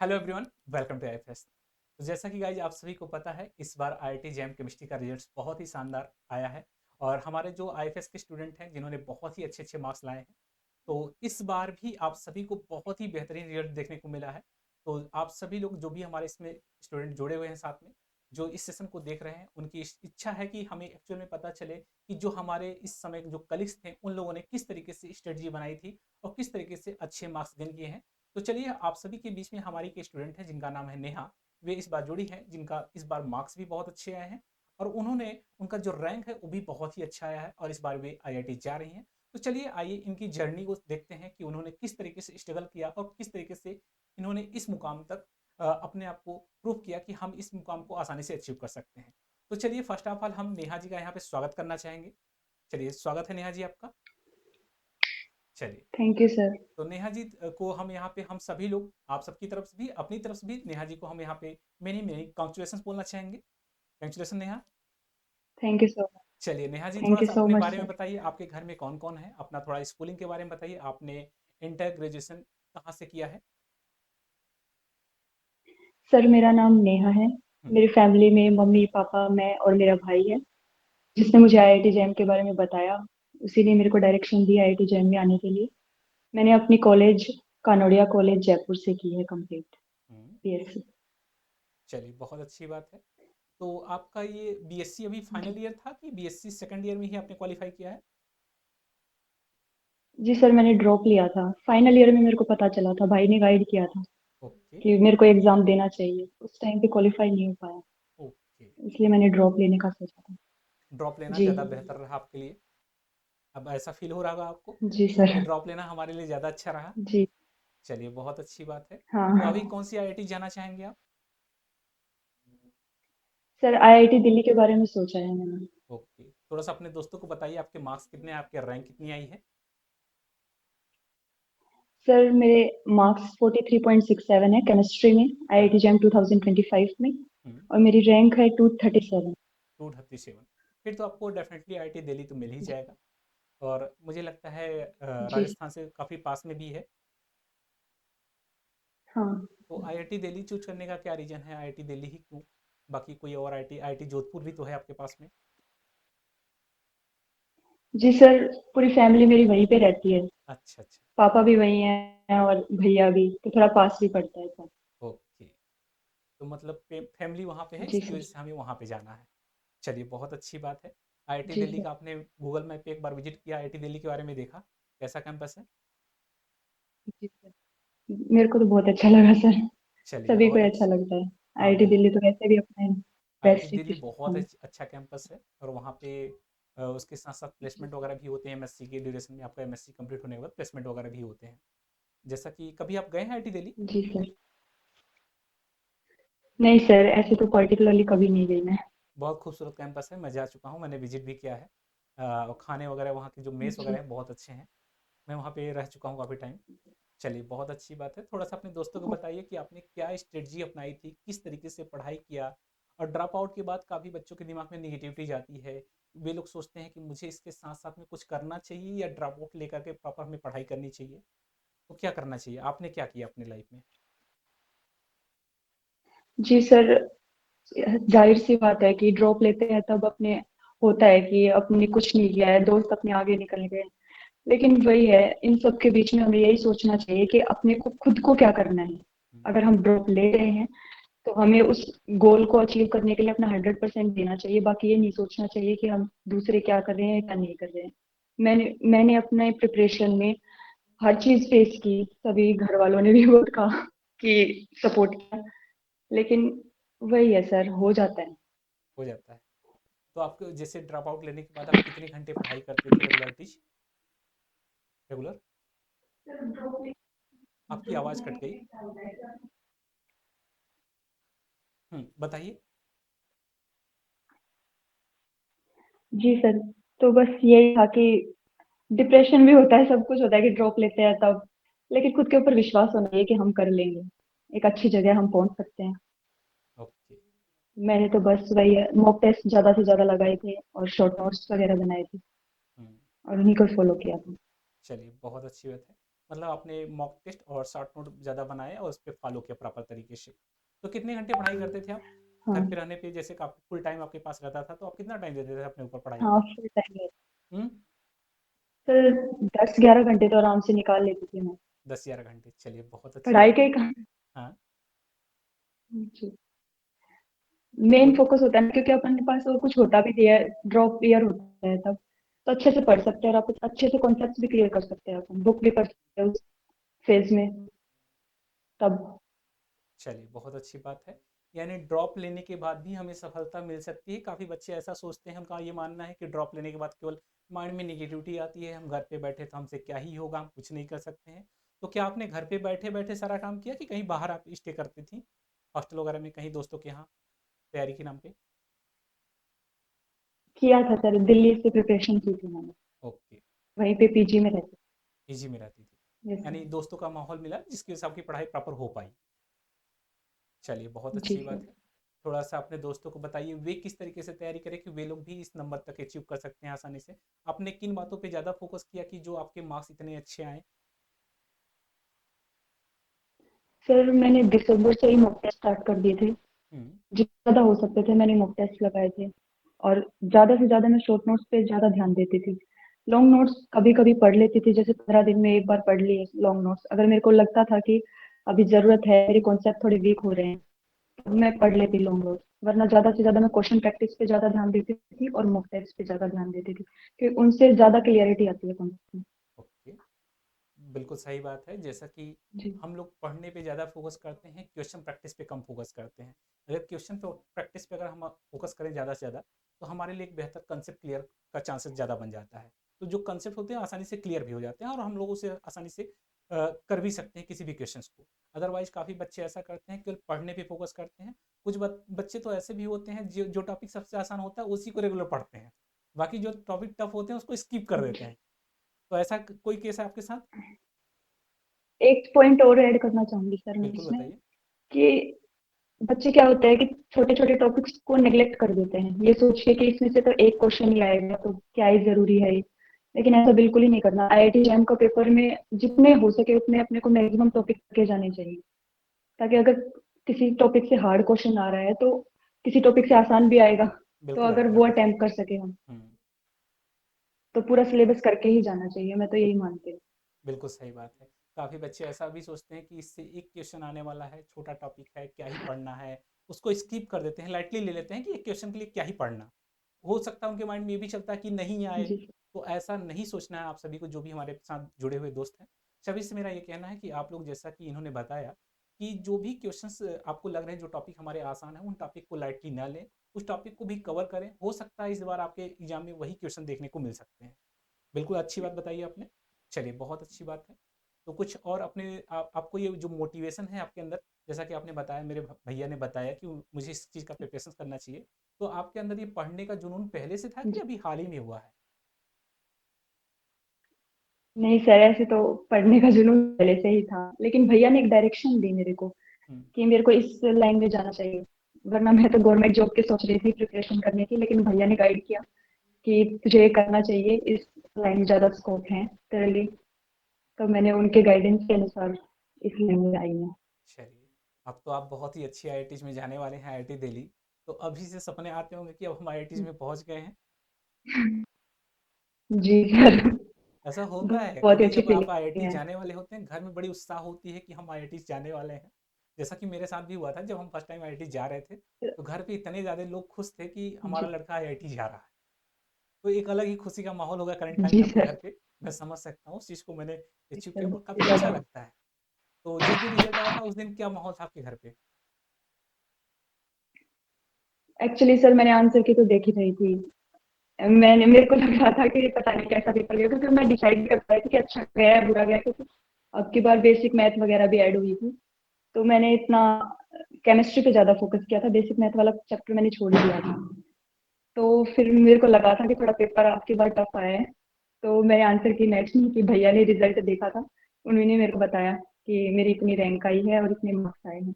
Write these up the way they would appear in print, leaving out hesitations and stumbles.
Hello everyone, welcome to IFS. तो जैसा कि गाइज आप सभी को पता है, इस बार आईआईटी जैम केमिस्ट्री का रिजल्ट्स बहुत ही शानदार आया है। और हमारे जो आईएफएस के स्टूडेंट हैं जिन्होंने बहुत ही अच्छे अच्छे मार्क्स लाए हैं, तो इस बार भी आप सभी को बहुत ही बेहतरीन रिजल्ट देखने को मिला है। तो आप सभी लोग जो भी हमारे इसमें स्टूडेंट जुड़े हुए हैं साथ में, जो इस सेशन को देख रहे हैं, उनकी इच्छा है कि हमें एक्चुअल में पता चले कि जो हमारे इस समय जो कलीग्स थे उन लोगों ने किस तरीके से स्ट्रेटजी बनाई थी और किस तरीके से अच्छे मार्क्स गेन किए हैं। तो चलिए, आप सभी के बीच में हमारी एक स्टूडेंट है जिनका नाम है नेहा। वे इस बार जुड़ी हैं, जिनका इस बार मार्क्स भी बहुत अच्छे आए हैं और उन्होंने उनका जो रैंक है वो भी बहुत ही अच्छा आया है और इस बार वे आईआईटी जा रही हैं। तो चलिए आइए इनकी जर्नी को देखते हैं कि उन्होंने किस तरीके से स्ट्रगल किया और किस तरीके से इन्होंने इस मुकाम तक अपने आप को प्रूव किया कि हम इस मुकाम को आसानी से अचीव कर सकते हैं। तो चलिए, फर्स्ट ऑफ ऑल हम नेहा जी का यहाँ पे स्वागत करना चाहेंगे। चलिए, स्वागत है नेहा जी आपका। चलिए, थैंक यू सर। तो नेहा जी को हम यहाँ पे, हम सभी लोग आप सबकी तरफ से भी, अपनी तरफ से भी नेहा जी को हम यहाँ पे मेनी मेनी कॉन्ग्रेचुलेशन बोलना चाहेंगे। Congratulation Neha. Thank you so much. चलिए नेहा जी, थोड़ा थैंक यू सा सो अपने मच बारे में सर। बताइए, आपके घर में कौन कौन है, अपना थोड़ा स्कूलिंग के बारे में बताइए। आपने इंटर ग्रेजुएशन कहाँ से किया है? सर मेरा नाम नेहा है। हम्म, मेरी फैमिली में मम्मी पापा मैं और मेरा भाई है, जिसने मुझे आईआईटी जैम के बारे में बताया। उसी ने मेरे को डायरेक्शन दी आईआईटी जैम में आने के लिए। मैंने अपनी कॉलेज कानोडिया कॉलेज जयपुर से की है कंप्लीट हम्म, बीएससी। चलिए बहुत अच्छी बात है। तो आपका ये बीएससी अभी फाइनल ईयर था कि बीएससी सेकंड ईयर में ही आपने क्वालिफाई किया है? जी सर, मैंने ड्रॉप लिया था फाइनल ईयर में। मेरे को पता चला था, भाई ने गाइड किया था ओके। कि मेरे को एग्जाम देना चाहिए। उस टाइम पे क्वालिफाई नहीं हो पाया, ओके। इसलिए मैंने ड्रॉप लेने का सोचा था। ड्रॉप लेना जी। ज़्यादा बेहतर रहा आपके लिए। अब ऐसा फील हो रहा होगा आपको जी सर। कि ड्रॉप लेना हमारे लिए ज़्यादा अच्छा रहा। जी। चलिए बहुत अच्छी बात है। तो अभी हाँ। कौन सी आईआईटी जाना चाहेंगे आप? सर आईआईटी दिल्ली के बारे में सोचा है मैंने। ओके, थोड़ा सा अपने दोस्तों को बताइए, आपके मार्क्स कितने हैं, आपके रैंक कितनी आई है? सर मेरे मार्क्स 43.67 है केमिस्ट्री में, हम्म, आईआईटी जैम 2025 में। हम्म, और मेरी रैंक है 237। 237। फिर तो आपको डेफिनेटली आईआईटी दिल्ली तो मिल ही जी। जाएगा। और मुझे लगता है जी। राजस्थान से काफ़ी पास में भी है। हाँ। तो आईआईटी दिल्ली चूज करने का क्या रीज़न है? आईआईटी दिल्ली ही क्यों? बाकी कोई और आईआईटी, आईआईटी जोधपुर भी तो है आपके पास में। जी सर, पूरी फैमिली मेरी वहीं पे रहती है। अच्छा अच्छा। पापा भी वहीं हैं और भैया भी, तो थोड़ा पास भी पड़ता है सर। ओके, तो मतलब फैमिली वहाँ पे है, जी इसकी वजह सर। से हमें वहाँ पे जाना है। चलिए बहुत अच्छी बात है। IIT JEE Delhi sir. का आपने गूगल मैप पे एक बार विजिट किया, आईआईटी दिल्ली के बारे में देखा, कैसा कैंपस है? जी सर, मेरे को तो बहुत अच्छा लगा सर। चलिए सभी को बहुत ही अच्छा अच्छी। लगता है। हाँ आईआईटी दिल्ली बिल्कुल। तो वैसे भी अपने आईआईटी बेस्ट दिल्ली सिटी बहुत है। अच्छा कैंपस है और वहाँ पे उसके साथ साथ प्लेसमेंट वगैरह भी होते हैं। एमएससी के ड्यूरेशन में आपका एमएससी कंप्लीट होने के बाद प्लेसमेंट वगैरह भी होते हैं। जैसा कि कभी आप गए हैं आईआईटी दिल्ली? जी सर। नहीं सर, ऐसे तो पर्टिकुलरली कभी नहीं गई मैं। बहुत खूबसूरत कैंपस है, मैं जा चुका हूँ, मैंने विजिट भी किया है। और खाने वगैरह वहाँ के जो मेस वगैरह जी। हैं बहुत अच्छे हैं। मैं वहाँ पे रह चुका हूँ काफ़ी टाइम। चलिए बहुत अच्छी बात है। थोड़ा सा अपने दोस्तों को बताइए कि आपने क्या स्ट्रेटजी अपनाई थी, किस तरीके से पढ़ाई किया। और ड्रॉप आउट के बाद काफ़ी बच्चों के दिमाग में निगेटिविटी जाती है। वे लोग सोचते हैं कि मुझे इसके साथ साथ में कुछ करना चाहिए या ड्रॉप आउट लेकर के प्रॉपर हमें पढ़ाई करनी चाहिए। तो क्या करना चाहिए, आपने क्या किया अपनी लाइफ में? जी सर, जाहिर सी बात है कि ड्रॉप लेते हैं तब अपने होता है कि अपने कुछ नहीं किया है, दोस्त अपने आगे निकल गए। लेकिन वही है, इन सब के बीच में हमें यही सोचना चाहिए कि अपने को खुद को क्या करना है। हम्म, अगर हम ड्रॉप ले रहे हैं तो हमें उस गोल को अचीव करने के लिए अपना 100% देना चाहिए। बाकी ये नहीं सोचना चाहिए कि हम दूसरे क्या कर रहे हैं क्या नहीं कर रहे हैं। मैंने अपने प्रिपरेशन में हर चीज फेस की। सभी घर वालों ने भी बहुत कहा कि सपोर्ट किया, लेकिन वही है सर, हो जाता है। हो जाता है। तो आपको जैसे ड्रॉप आउट लेने के बाद आप कितने घंटे पढ़ाई करते थे रेगुलरिटीज, रेगुलर? आपकी आवाज़ कट गई। बताइए। जी सर, तो बस यही था कि डिप्रेशन भी होता है, सब कुछ होता है कि ड्रॉप लेते हैं तब। लेकिन खुद के ऊपर विश्वास होना चाहिए कि हम कर लेंगे, एक अच्छी जगह हम पहुंच सकते हैं। ओके। मैंने तो बस वही मॉक टेस्ट ज्यादा से ज्यादा लगाए थे और शॉर्ट नोट्स वगैरह बनाए थे हम्म, और उन्हीं को फॉलो किया था। चलिए बहुत अच्छी बात है। मतलब आपने मॉक टेस्ट और शॉर्ट नोट ज़्यादा बनाए और उस पे फॉलो किया प्रॉपर तरीके से। तो कितने घंटे पढ़ाई करते थे आप? घर हाँ पे रहने पे जैसे कि आप फुल टाइम आपके पास रहता था, तो आप कितना टाइम देते थे अपने ऊपर पढ़ाई पे? हाँ, फुल टाइम। हुँ, सर 10-11 घंटे तो आराम से निकाल लेती थी मैं। 10-11 घंटे, चलिए बहुत अच्छी पढ़ाई बात के है। ही काम। हाँ, जी। मेन बोल फोकस होता है ना, क्योंकि अपन के पास और कुछ होता भी नहीं है, ड्रॉप ईयर होता है तब, तो अच्छे से पढ़ सकते हैं और आप अच्छे से कॉन्सेप्ट्स भी क्लियर कर सकते हैं, अपन बुक भी पढ़ सकते हैं उस फेज में तब। चलिए बहुत अच्छी बात है। यानी ड्रॉप लेने के बाद भी हमें सफलता मिल सकती है। काफ़ी बच्चे ऐसा सोचते हैं, उनका ये मानना है कि ड्रॉप लेने के बाद केवल माइंड में नेगेटिविटी आती है, हम घर पे बैठे तो हमसे क्या ही होगा, हम कुछ नहीं कर सकते हैं। तो क्या आपने घर पे बैठे-बैठे सारा काम किया कि कहीं बाहर आप स्टे करती थीं? हॉस्टल वगैरह में कहीं दोस्तों के यहाँ तैयारी के नाम पे? किया था सर, दिल्ली से प्रिपरेशन की थी मैंने, ओके, वहीं पे पीजी में रहती पीजी में रहती थी। थी। Yes sir. यानी दोस्तों का माहौल मिला जिसकी वजह से आपकी पढ़ाई प्रॉपर हो पाई। चलिए बहुत जी अच्छी सर। बात है। थोड़ा-सा अपने दोस्तों को बताइए वे किस तरीके से तैयारी करें कि वे लोग भी इस नंबर तक अचीव कर सकते हैं आसानी से? आपने किन बातों पे ज़्यादा फ़ोकस किया कि जो आपके मार्क्स इतने अच्छे आएँ? सर मैंने दिसंबर से ही मॉक टेस्ट स्टार्ट कर दिए थे, हुँ, जितना ज़्यादा हो सकते थे मैंने मॉक टेस्ट लगाए थे, और ज़्यादा से ज़्यादा मैं शॉर्ट नोट्स पे ज़्यादा ध्यान देती थी। लॉन्ग नोट्स कभी-कभी पढ़ लेती थी, जैसे 15 दिन में एक बार पढ़ लिए लॉन्ग नोट्स। अगर मेरे को लगता था कि अभी ज़रूरत है, मेरे कॉन्सेप्ट थोड़े वीक हो रहे हैं, तो मैं पढ़ लेती लॉन्ग नोट्स। वरना ज़्यादा से ज़्यादा मैं क्वेश्चन प्रैक्टिस पे ज़्यादा ध्यान देती थी और मॉक टेस्ट पे ज़्यादा ध्यान देती थी, क्योंकि उनसे ज़्यादा क्लियरिटी आती है कॉन्सेप्ट में। ओके। बिल्कुल सही बात है। जैसा कि जी, हम लोग पढ़ने पे ज़्यादा फ़ोकस करते हैं, क्वेश्चन प्रैक्टिस पे कम फ़ोकस करते हैं। अगर क्वेश्चन प प्रैक्टिस पे अगर हम फ़ोकस करें ज़्यादा से ज़्यादा, तो हमारे लिए एक बेहतर कांसेप्ट क्लियर का चांसेस ज़्यादा बन जाता है। तो जो कांसेप्ट होते हैं आसानी से क्लियर भी हो जाते हैं और हम लोग उसे आसानी से कर भी सकते हैं किसी भी क्वेश्चंस को। अदरवाइज़ काफ़ी बच्चे ऐसा करते हैं केवल पढ़ने पे फ़ोकस करते हैं। कुछ बच्चे तो ऐसे भी होते हैं जो जो टॉपिक सबसे आसान होता है उसी को रेगुलर पढ़ते हैं। बाकी जो टॉपिक टफ होते हैं उसको स्किप कर देते हैं। तो ऐसा कोई केस है आपके साथ? एक पॉइंट और ऐड करना चाहूंगी सर मैं बिल्कुल इसमें, बताइए। कि बच्चे क्या होता है कि छोटे-छोटे टॉपिक्स को नेग्लेक्ट कर देते हैं। ये सोच के कि इसमें से तो एक क्वेश्चन ही आएगा, तो क्या ही ज़रूरी है ये। लेकिन ऐसा बिल्कुल ही नहीं करना। आईआईटी जैम का पेपर में जितने हो सके उतने अपने को मैक्सिमम टॉपिक के जाने चाहिए। ताकि अगर किसी टॉपिक से हार्ड क्वेश्चन आ रहा है, तो किसी टॉपिक से आसान भी आएगा। तो बिल्कुल अगर आएगा, वो बिल्कुल। अटेम्प्ट कर सके हम, हुँ, तो पूरा सिलेबस करके ही जाना चाहिए। मैं तो यही मानती हूँ। बिल्कुल सही बात है। काफ़ी बच्चे ऐसा भी सोचते हैं कि इससे एक क्वेश्चन आने वाला है, छोटा टॉपिक है, क्या ही पढ़ना है, उसको स्किप कर देते हैं, लाइटली ले लेते हैं कि एक क्वेश्चन के लिए क्या ही पढ़ना। हो सकता है उनके माइंड में ये भी चलता है कि नहीं आए, जी, तो ऐसा नहीं सोचना है आप सभी को जो भी हमारे साथ जुड़े हुए दोस्त हैं। सभी से मेरा ये कहना है कि आप लोग जैसा कि इन्होंने बताया कि जो भी क्वेश्चंस आपको लग रहे हैं जो टॉपिक हमारे आसान हैं, उन टॉपिक को लाइटली ना लें, उस टॉपिक को भी कवर करें। हो सकता है इस बार आपके एग्ज़ाम में वही क्वेश्चन देखने को मिल सकते हैं। बिल्कुल अच्छी बात बताई आपने। चलिए बहुत अच्छी बात है। तो कुछ और अपने आपको ये जो मोटिवेशन है आपके अंदर, जैसा कि आपने बताया मेरे भैया ने बताया कि मुझे इस चीज़ का प्रिपरेशन करना चाहिए। तो आपके अंदर ये पढ़ने का जुनून पहले से था कि जी। अभी हाल ही में हुआ है? नहीं सर, ऐसे तो पढ़ने का जुनून पहले से ही था, लेकिन भैया ने एक डायरेक्शन दी मेरे को हुँ, कि मेरे को इस लाइन में जाना चाहिए। वरना मैं तो गवर्नमेंट जॉब की सोच रही थी प्रिपरेशन करने की, लेकिन भैया ने गाइड किया कि तुझे ये करना चाहिए, इस लाइन में ज़्यादा स्कोप है तेरे लिए। तो मैंने उनके गाइडेंस के अनुसार इस लाइन में आई हूँ। चलिए। अब तो आप बहुत ही अच्छी आईआईटीज़ में जाने वाले हैं, आईआईटी दिल्ली। तो अभी से सपने आते होंगे कि अब हम आईआईटीज़ में पहुँच गए हैं। जी सर। ऐसा होता है बहुत ही क्योंकि अच्छी जब आप फीलिंग आईआईटी है। जाने वाले होते हैं घर में बड़ी उत्साह होती है कि हम आईआईटी जाने वाले हैं। जैसा कि मेरे साथ भी हुआ था जब हम फर्स्ट टाइम आईआईटी जा रहे थे, तो घर पे इतने ज़्यादा लोग खुश थे कि हमारा जी। लड़का आईआईटी जा रहा है। तो एक अलग ही खुशी का माहौल होगा करंट टाइम जी में आपके घर सर। पे। मैं समझ सकता हूँ उस चीज़ को, मैंने जी अचीव सर, किया और बहुत काफ़ी ही अच्छा ज़्यादा। लगता है। तो जिस दिन रिजल्ट आया था उस दिन क्या माहौल था आपके घर पे? एक्चुअली सर मैंने आंसर की तो देख ही रही थी। मैंने मेरे को लग रहा था कि पता नहीं कैसा पेपर गया, क्योंकि मैं डिसाइड नहीं कर पाई थी कि अच्छा गया है बुरा गया, क्योंकि अब की बार बेसिक मैथ वगैरह भी ऐड हुई थी। तो मैंने इतना केमिस्ट्री पे ज्यादा फोकस किया था, बेसिक मैथ वाला चैप्टर मैंने छोड़ दिया था। तो फिर मेरे को लगा था कि थोड़ा पेपर आपकी बार टफ आया है। तो मैंने आंसर की नेक्स्ट नहीं की, भैया ने रिजल्ट देखा था, उन्होंने मेरे को बताया कि मेरी इतनी रैंक आई है और इतने मार्क्स आए हैं।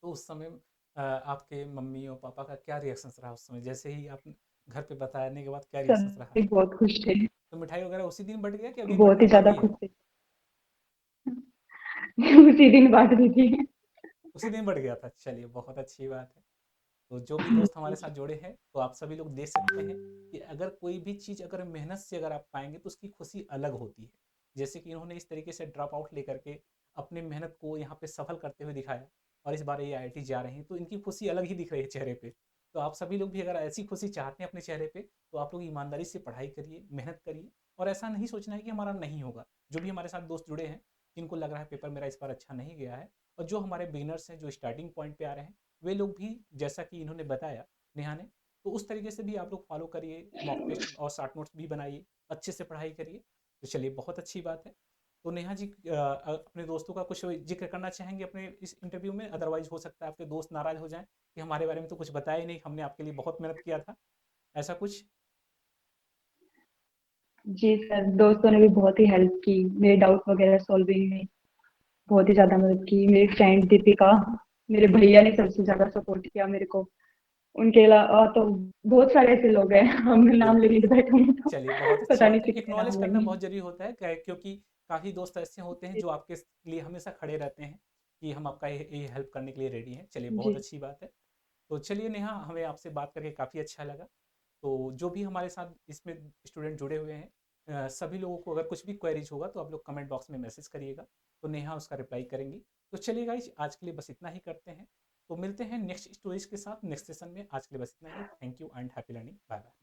तो उस समय आपके मम्मी और पापा का क्या रिएक्शंस रहा उस समय? जैसे ही आप घर पे बताने के बाद क्या रिएक्शंस रहा? सभी बहुत खुश थे। तो मिठाई वगैरह उसी दिन बँट गया कि अभी बहुत बँटना ही ज़्यादा बाकी है? खुश थे। उसी दिन बाँट दी थी। उसी दिन बँट गया था, चलिए बहुत अच्छी बात है। तो जो भी दोस्त हमारे साथ जी, जुड़े हैं, तो आप सभी लोग देख सकते हैं कि अगर कोई भी चीज़ अगर मेहनत से अगर आप पाएँगे तो उसकी खुशी अलग होती है। जैसे कि इन्होंने इस तरीके से ड्रॉप आउट लेकर के अपनी मेहनत को यहाँ पे सफल करते हुए दिखाया और इस बार ये आईआईटी जा रहे हैं, तो इनकी खुशी अलग ही दिख रही है चेहरे पे। तो आप सभी लोग भी अगर ऐसी खुशी चाहते हैं अपने चेहरे पे, तो आप लोग ईमानदारी से पढ़ाई करिए, मेहनत करिए और ऐसा नहीं सोचना है कि हमारा नहीं होगा। जो भी हमारे साथ दोस्त जुड़े हैं, जिनको लग रहा है पेपर मेरा इस बार अच्छा नहीं गया है और जो हमारे बिगिनर्स हैं, जो स्टार्टिंग पॉइंट पे आ रहे हैं, वे लोग भी जैसा कि इन्होंने बताया नेहा ने, तो उस तरीके से भी आप लोग फॉलो करिए, मॉक टेस्ट और शॉर्ट नोट्स भी बनाइए, अच्छे से पढ़ाई करिए। तो चलिए बहुत अच्छी बात है। तो नेहा जी अपने दोस्तों का कुछ जिक्र करना चाहेंगे अपने इस इंटरव्यू में? अदरवाइज हो सकता है आपके दोस्त नाराज हो जाएं कि हमारे बारे में तो कुछ बताया ही नहीं, हमने आपके लिए बहुत मेहनत किया था, ऐसा कुछ? जी सर, दोस्तों ने भी बहुत ही हेल्प की, मेरे डाउट वगैरह सॉल्विंग में बहुत ही ज़्यादा मदद की। मेरी फ्रेंड दीपिका, मेरे भैया ने सबसे ज़्यादा सपोर्ट किया मेरे को। उनके अलावा तो बहुत सारे ऐसे लोग हैं, हम नाम ले बिल्कुल। नहीं बैठूंगी तो चलिए बहुत अच्छी पता नहीं बात है, कितने एक्नॉलेज नाम करना लेंगे। बहुत जरूरी होता है क्योंकि काफ़ी दोस्त ऐसे होते हैं जी, जो आपके लिए हमेशा खड़े रहते हैं कि हम आपका ये हेल्प करने के लिए रेडी हैं। चलिए बहुत जी, अच्छी बात है। तो चलिए नेहा, हमें आपसे बात करके काफ़ी अच्छा लगा। तो जो भी हमारे साथ इसमें स्टूडेंट जुड़े हुए हैं, सभी लोगों को अगर कुछ भी क्वेरीज होगा तो आप लोग कमेंट बॉक्स में मैसेज करिएगा, तो नेहा उसका रिप्लाई करेंगी। तो चलिए गाइज, आज के लिए बस इतना ही करते हैं। तो मिलते हैं नेक्स्ट स्टोरीज के साथ नेक्स्ट सेशन में। आज के लिए बस इतना ही। Thank you and happy learning. Bye bye.